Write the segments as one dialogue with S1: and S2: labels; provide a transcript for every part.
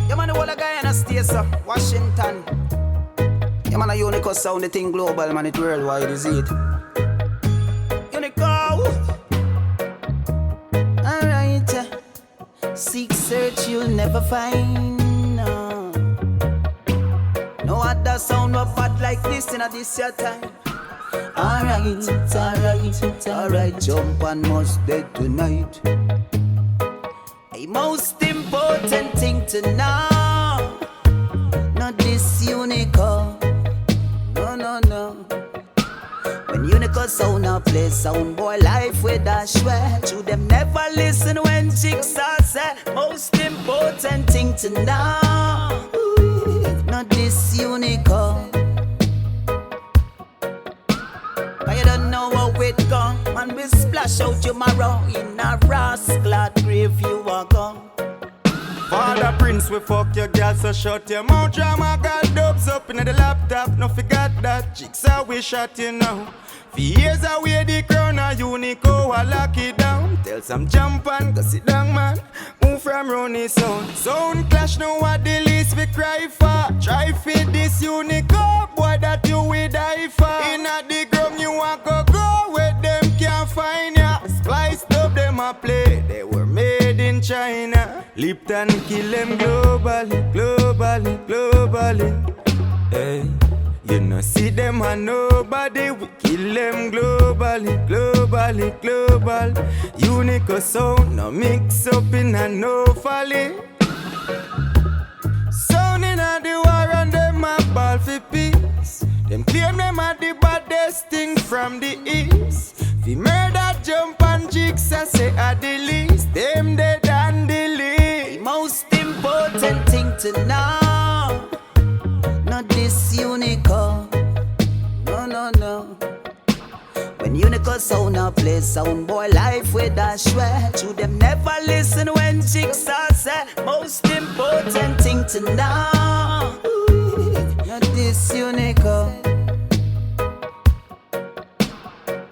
S1: Yeah, man, the whole of Guyana stays, Washington. Yeah, man, a Unico sound, the thing global, man, it worldwide, is it? Unico! Alright, seek, search, you'll never find, no. No other sound but bad like this in this your time. Alright, jump and must dead tonight. The most important thing to know, not this Unico, no. When Unico sound a play sound boy life with a swear. To them never listen when chicks are say. Most important thing to know, not this Unico. Cause you don't know how it gone. Man, we splash out tomorrow in a rascal grave you are gone.
S2: Father Prince, we fuck your girl, so shut your mouth. Drama got dubs up in the laptop, no forget that. Chicks are we shot you now. For years away the crown a Unico, I lock it down. Tell some jump and go sit down, man. Move from Ronnie sound. Sound clash now what the least we cry for. Try fit this Unico, boy that you will die for. Inna the ground you want go where them can't find ya. Spliced up them a play, they were made in China. Lipton kill them globally. Hey, you know see them and nobody. We kill them globally. Unico sound no mix up in a no folly. Sound in a the war and them a ball for peace. Them claim them are the baddest thing from the east. Fi murder jump and jigs I say at the least. Them dead and the least.
S1: The most important thing to know, not this Unico, no. When Unico sound a play sound boy life with a swear. To them never listen when chicks are say. Most important thing to know, not this Unico.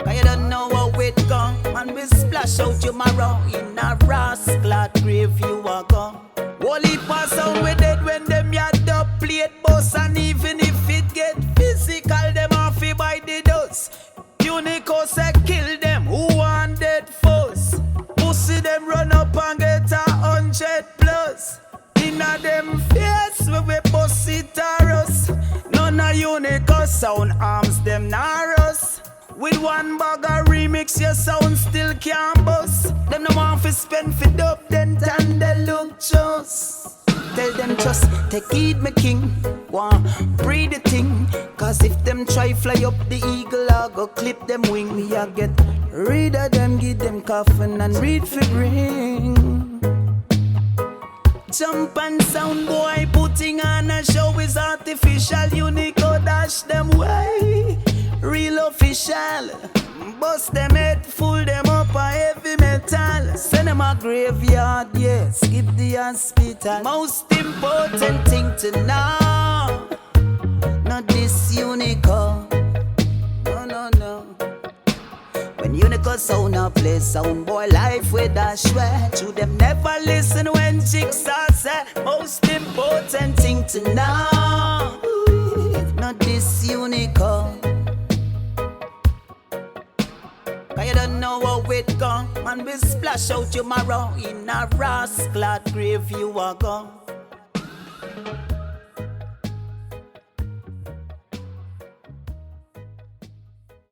S1: Cause you don't know how it gone. Man, we splash out tomorrow in a rascal grave you are gone. Whole heap of sound we dead when them yard up plate bus. And even if it get physical, them off it by the dust. Unico say kill them, who want dead first? Pussy them run up and get 100 plus. Inna them face where we bust it or us. None of Unico sound arms them narrows. With one bag of remix, your sound still can't bust. Them no want to spend for dub, then they look just. Tell them just take heed, my king. Want breathe the thing. Cause if them try fly up the eagle, I go clip them wing. Me I get rid of them, give them coffin and read for bring. Jump and sound boy putting on a show is artificial. Unico dash them way. Real official, bust them head, full them up a heavy metal. Send them a graveyard, yeah, skip the hospital. Most important thing to know, not this Unico, no. When Unico sound a play sound boy life with a swear. To them never listen when chicks are say. Most important thing to know, not this Unico. Cause you don't know how it gone. Man, we splash out tomorrow in a rascal grave you are gone.